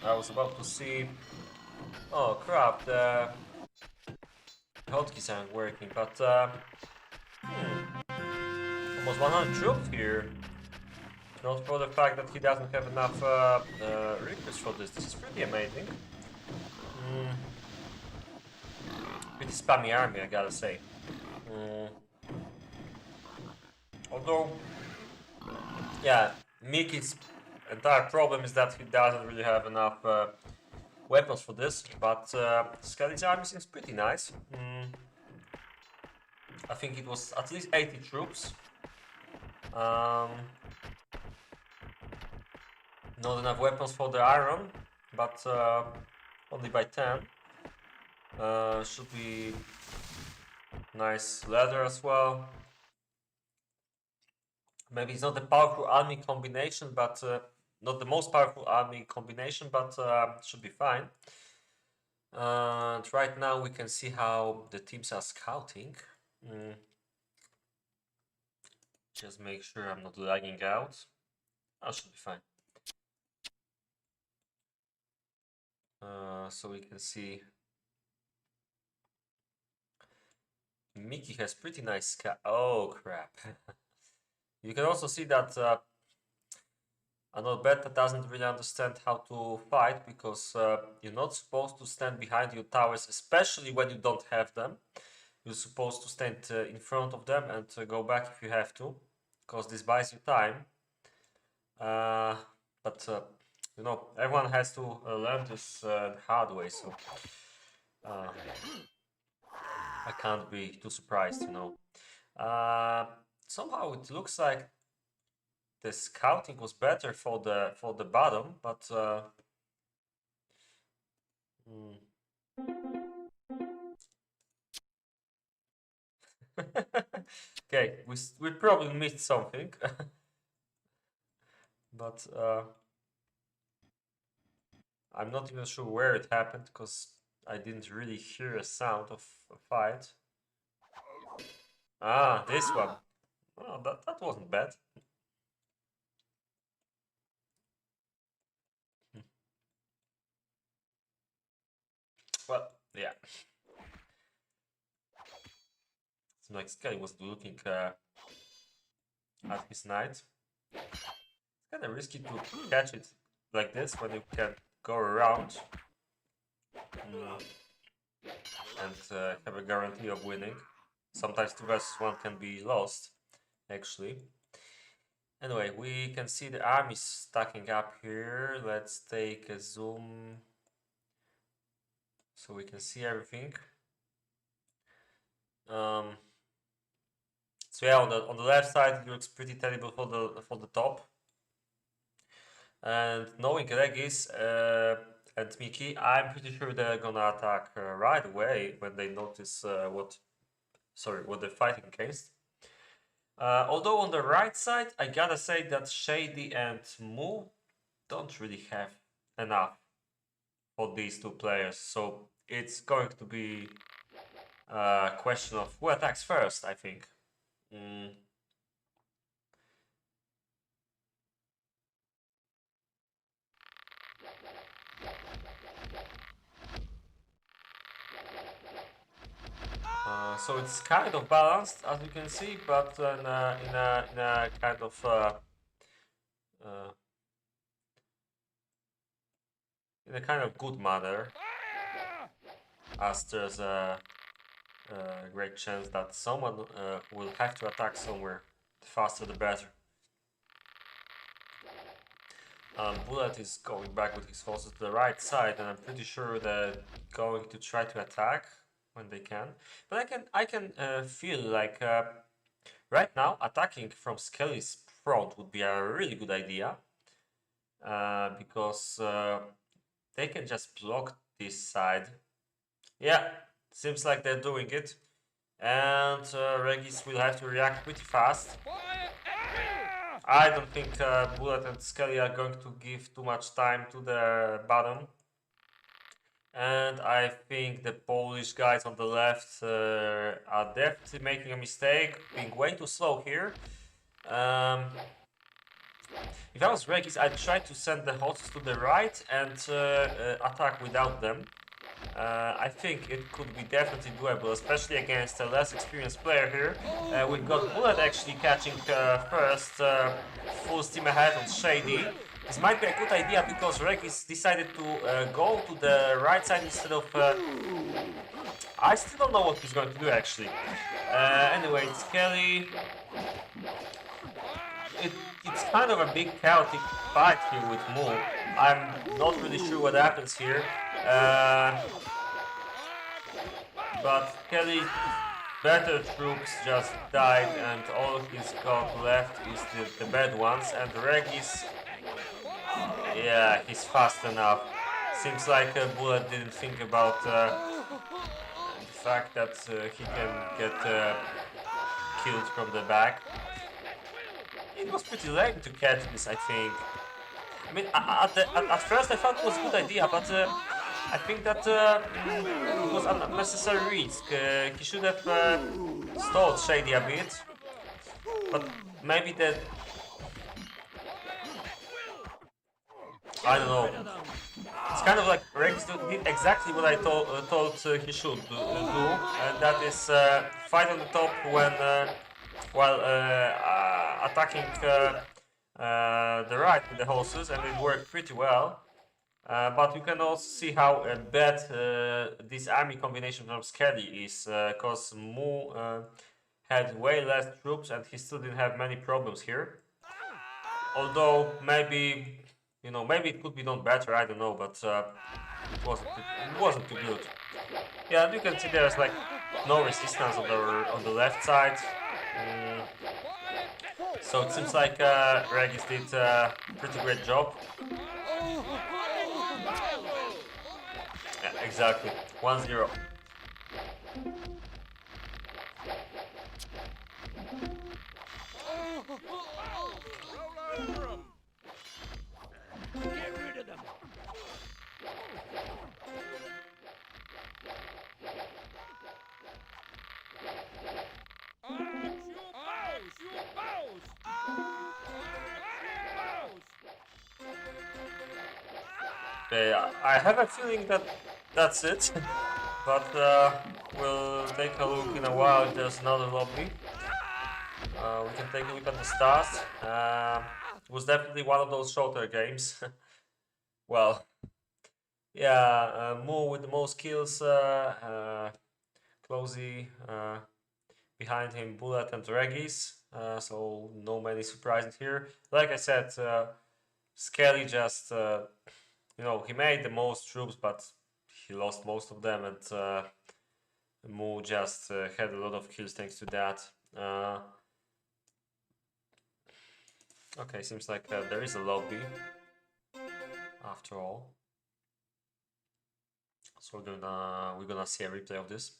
I was about to see. Oh crap! The hotkeys aren't working, but almost 100 troops here. Not for the fact that he doesn't have enough recruits for this. This is pretty amazing. Pretty spammy army, I gotta say. Although, yeah, Mickey's entire problem is that he doesn't really have enough weapons for this, but Skelly's army seems pretty nice. I think it was at least 80 troops. Not enough weapons for the iron, but only by 10. Should be Nice leather as well. Maybe it's not the powerful army combination, but not the most powerful army combination, but should be fine. And right now we can see how the teams are scouting. Just make sure I'm not lagging out. I should be fine. So we can see Mickey has pretty nice scout. Oh crap! You can also see that another beta doesn't really understand how to fight, because you're not supposed to stand behind your towers, especially when you don't have them. You're supposed to stand in front of them and go back if you have to, because this buys you time. But you know, everyone has to learn this the hard way, so I can't be too surprised, you know. Somehow it looks like the scouting was better for the bottom, but okay, we probably missed something, but I'm not even sure where it happened, because I didn't really hear a sound of a fight. Ah, this one. Oh, that wasn't bad. Well, yeah. It's like Sky was looking at his knight. It's kind of risky to catch it like this when you can go around and have a guarantee of winning. Sometimes 2 versus 1 can be lost, actually. Anyway, we can see the armies stacking up here. Let's take a zoom so we can see everything. So yeah, on the left side it looks pretty terrible for the top. And knowing Regis and Miki, I'm pretty sure they're gonna attack right away when they notice what they're fighting against. Although on the right side, I gotta say that Shady and Moo don't really have enough for these two players, so it's going to be a question of who attacks first, I think. So it's kind of balanced, as you can see, but in a kind of in a kind of good manner, as there's a great chance that someone will have to attack somewhere. The faster, the better. Bullet is going back with his forces to the right side, and I'm pretty sure they're going to try to attack when they can. But I can feel like right now attacking from Skelly's front would be a really good idea, because they can just block this side. Yeah, seems like they're doing it, and Regis will have to react pretty fast. I don't think Bullet and Skelly are going to give too much time to the bottom. And I think the Polish guys on the left are definitely making a mistake, being way too slow here. If I was Regis, I'd try to send the horses to the right and attack without them. I think it could be definitely doable, especially against a less experienced player here. We've got Bullet actually catching first, full steam ahead on Shady. This might be a good idea because Regis decided to go to the right side instead of... I still don't know what he's going to do actually. Anyway, it's Kelly. It's kind of a big chaotic fight here with Moo. I'm not really sure what happens here. But Kelly's better troops just died, and all he's got left is the bad ones. And Regis, yeah, he's fast enough. Seems like Bullet didn't think about fact that he can get killed from the back. It was pretty lame to catch this, I think. I mean, at first I thought it was a good idea, but I think that it was an unnecessary risk. He should have stalled Shady a bit, but maybe that, I don't know. It's kind of like Rex did exactly what I thought he should do, and that is fight on the top when while attacking the right with the horses, and it worked pretty well. But you can also see how bad this army combination from Skelly is, because Mu had way less troops and he still didn't have many problems here. Although maybe, maybe it could be done better. I don't know, but it wasn't too good. Yeah, and you can see there's like no resistance on the left side. Mm, so it seems like Regis did a pretty great job. Yeah, exactly. 1-0. I have a feeling that that's it, but we'll take a look in a while if there's another lobby. We can take a look at the stars. It was definitely one of those shorter games. Well, yeah, Mu with the most kills, Closey, behind him Bullet and Regis, so no many surprises here. Like I said, Skelly just, he made the most troops, but he lost most of them, and Mu just had a lot of kills thanks to that. Okay, seems like there is a lobby after all. So we're gonna see a replay of this.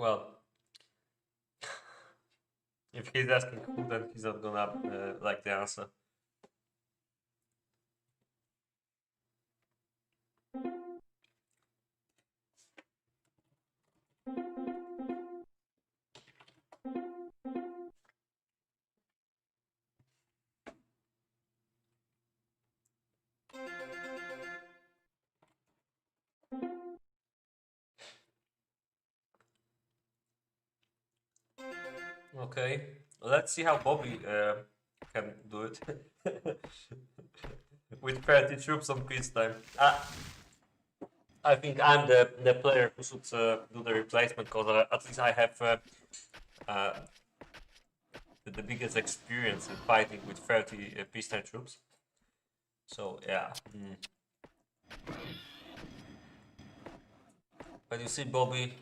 Well, if he's asking who, then he's not gonna like the answer. Okay, let's see how Bobby can do it with 30 troops on peacetime. I think I'm the player who should do the replacement, because at least I have uh, the biggest experience in fighting with 30 peacetime troops. So yeah. When you see Bobby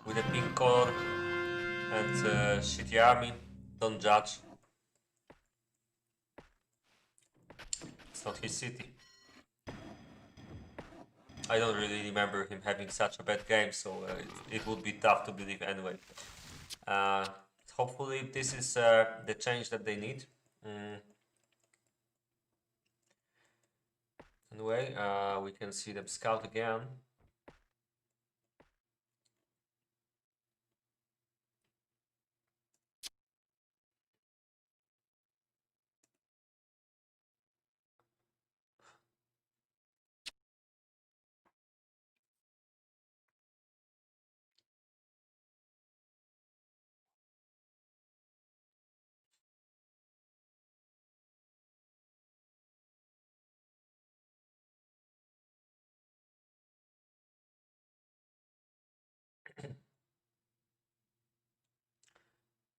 with a pink color and shitty army, don't judge. It's not his city. I don't really remember him having such a bad game, so it would be tough to believe anyway. Hopefully this is the change that they need. Anyway, we can see them scout again.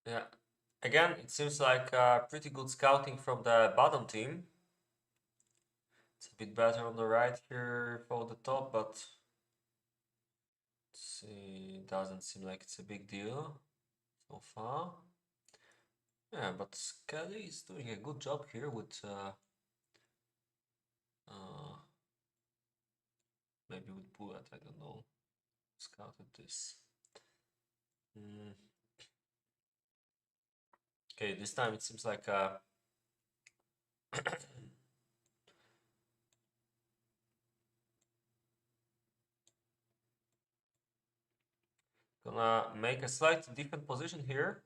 Yeah. Again, it seems like pretty good scouting from the bottom team. It's a bit better on the right here for the top, but let's see, doesn't seem like it's a big deal so far. Yeah, but Skelly is doing a good job here with maybe with Bullet, I don't know. Scouted this. Okay, this time it seems like gonna make a slightly different position here.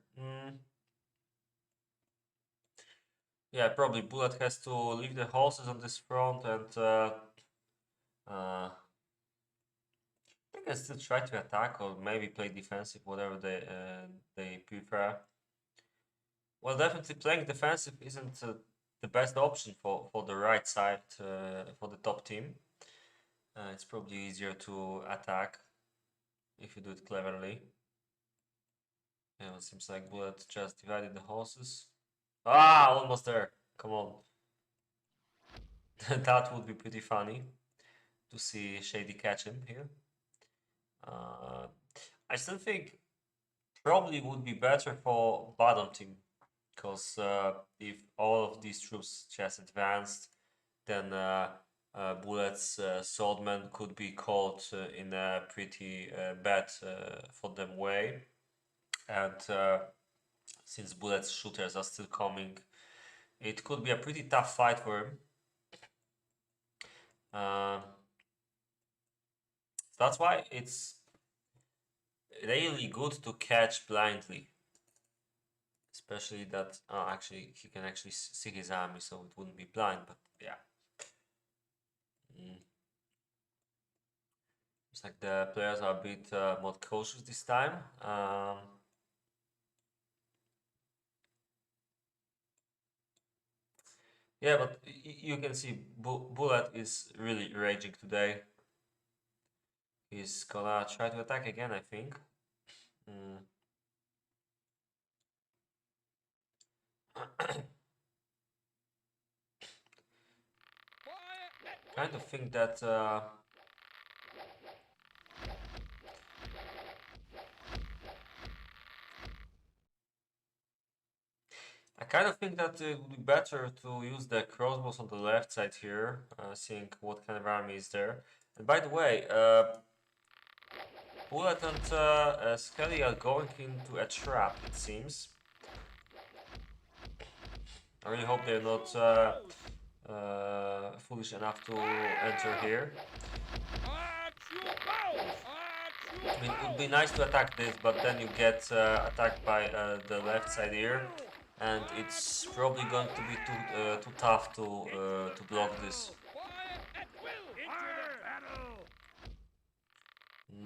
Yeah, probably Bullet has to leave the horses on this front and they can still try to attack or maybe play defensive, whatever they prefer. Well, definitely playing defensive isn't the best option for the right side for the top team. It's probably easier to attack if you do it cleverly. Yeah, it seems like Bullet just divided the horses. Ah, almost there. Come on. That would be pretty funny to see Shady catch him here. I still think probably would be better for bottom team because if all of these troops just advanced, then Bullet's swordman could be caught in a pretty bad for them way, and since Bullet's shooters are still coming, it could be a pretty tough fight for him. That's why it's really good to catch blindly. Especially that, actually, he can actually see his army, so it wouldn't be blind, but yeah. It's like the players are a bit more cautious this time. Yeah, but you can see Bullet is really raging today. He's gonna try to attack again, I think. Kind of think that I kind of think that it would be better to use the crossbows on the left side here, seeing what kind of army is there. And by the way, Bullet and Skelly are going into a trap, it seems. I really hope they're not foolish enough to enter here. I mean, it would be nice to attack this, but then you get attacked by the left side here, and it's probably going to be too tough to block this.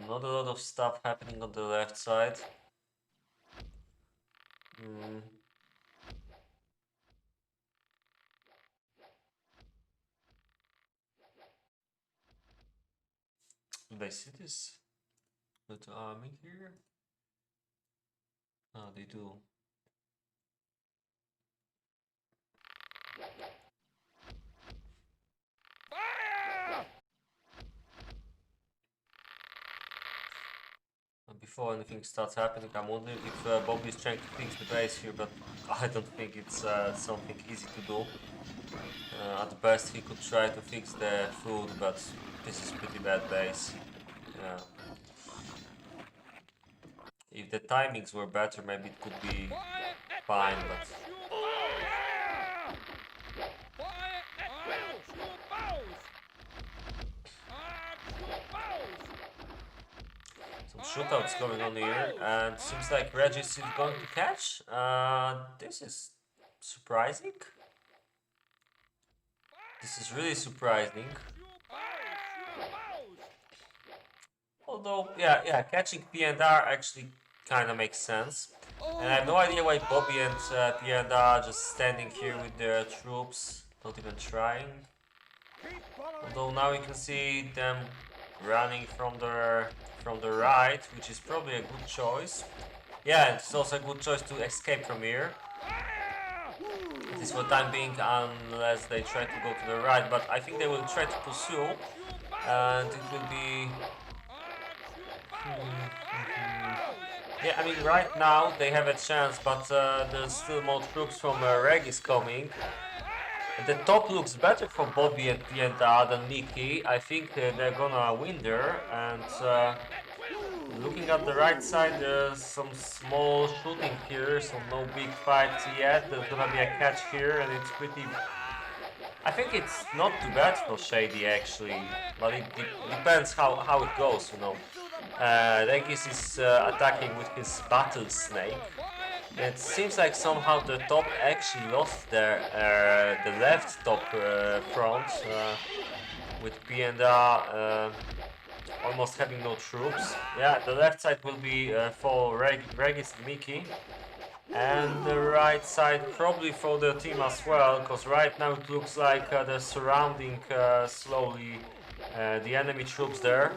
Not a lot of stuff happening on the left side. Do they see this little army here? Oh, they do. Before anything starts happening, I'm wondering if Bobby is trying to fix the base here, but I don't think it's something easy to do. At best, he could try to fix the food, but this is pretty bad base. Yeah. If the timings were better, maybe it could be fine, but... Some shootouts going on here, and seems like Regis is going to catch. This is surprising. This is really surprising. Although, yeah, catching P&R actually kind of makes sense. And I have no idea why Bobby and P&R are just standing here with their troops, not even trying. Although now you can see them running from the right, which is probably a good choice. Yeah, it's also a good choice to escape from here. At least for the time being, unless they try to go to the right, but I think they will try to pursue, and it will be... Yeah, I mean, right now they have a chance, but there's still more troops from Regis coming. The top looks better for Bobby and Pienta than Mickey. I think they're gonna win there, and looking at the right side, there's some small shooting here, so no big fights yet. There's gonna be a catch here, and it's pretty... I think it's not too bad for Shady actually, but it depends how it goes, you know. Regis is attacking with his battle snake. It seems like somehow the top actually lost the left top front with Pienda almost having no troops. Yeah, the left side will be for Regis and Mickey. And the right side probably for the team as well, because right now it looks like they're surrounding slowly the enemy troops there.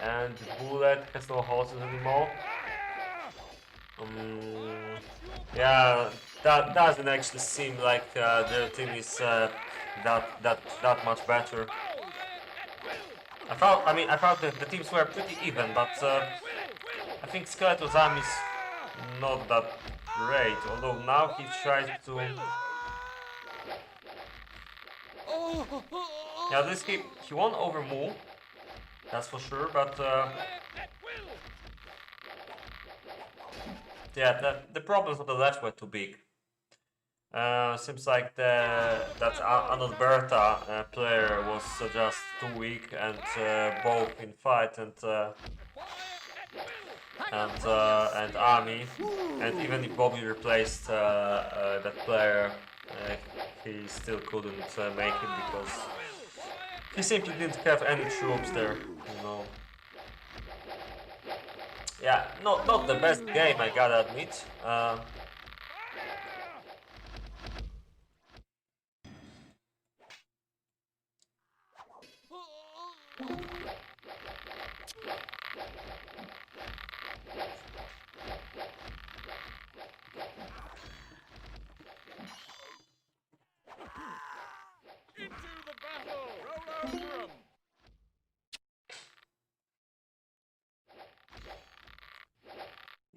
And Bullet has no horses anymore. Yeah, that doesn't actually seem like their team is that much better. I thought that the teams were pretty even, but I think Skeletor's army is not that great. Although now he tries to... Yeah, at least he won't overmove, that's for sure, but yeah, the problems on the left were too big. Seems like that Analberta player was just too weak, and both in fight and army, and even if Bobby replaced that player, he still couldn't make it because he simply didn't have any troops there, you know. Yeah, not the best game, I gotta admit.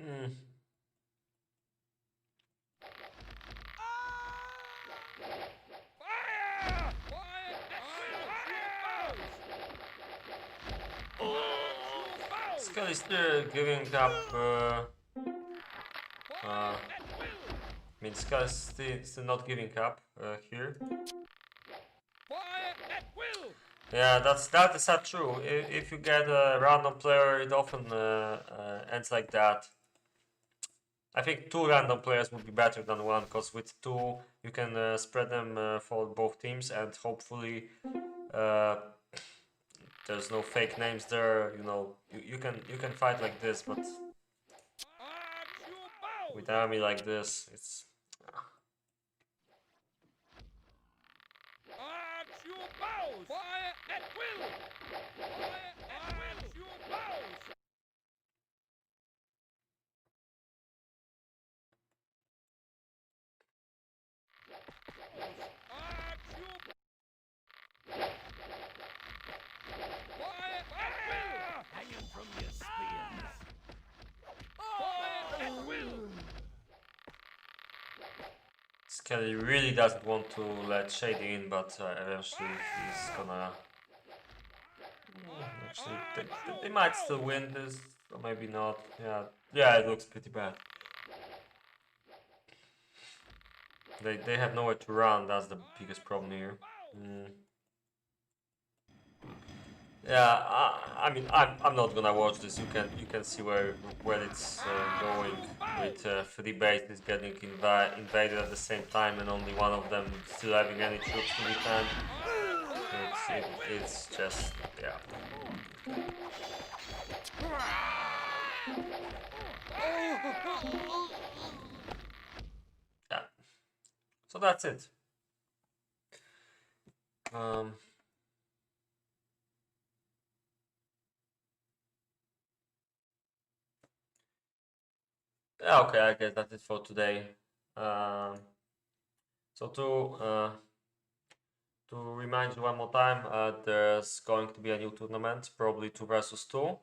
Hmm. Skull is still giving up. I mean, Skull is still not giving up here. Yeah, that is not true. If you get a random player, it often ends like that. I think 2 random players would be better than 1, because with 2 you can spread them for both teams, and hopefully there's no fake names there. You know, you can fight like this, but with an army like this, it's... Skelly really doesn't want to let Shady in, but eventually he's gonna... Actually, they might still win this, or maybe not. Yeah, it looks pretty bad. They have nowhere to run. That's the biggest problem here. Yeah, I mean, I'm not gonna watch this. You can see where it's going, with 3 bases getting invaded at the same time, and only one of them still having any troops to defend. It's just, yeah. Yeah. So that's it. Yeah, okay, I guess that's it for today. Um, so to remind you one more time, there's going to be a new tournament, probably 2 versus 2.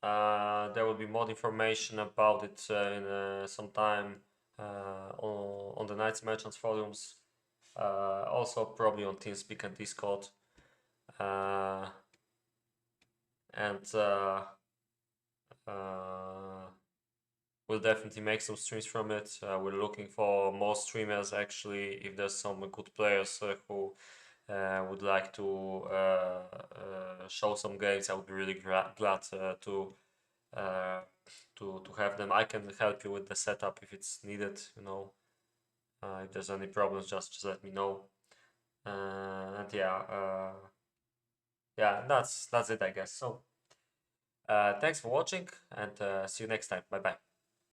There will be more information about it in some time on the Knights Merchants forums. Also probably on TeamSpeak and Discord. And we'll definitely make some streams from it. We're looking for more streamers actually. If there's some good players who would like to show some games, I would be really glad uh, to have them. I can help you with the setup if it's needed. If there's any problems, just let me know. And yeah, that's it, I guess. So thanks for watching, and see you next time. Bye bye.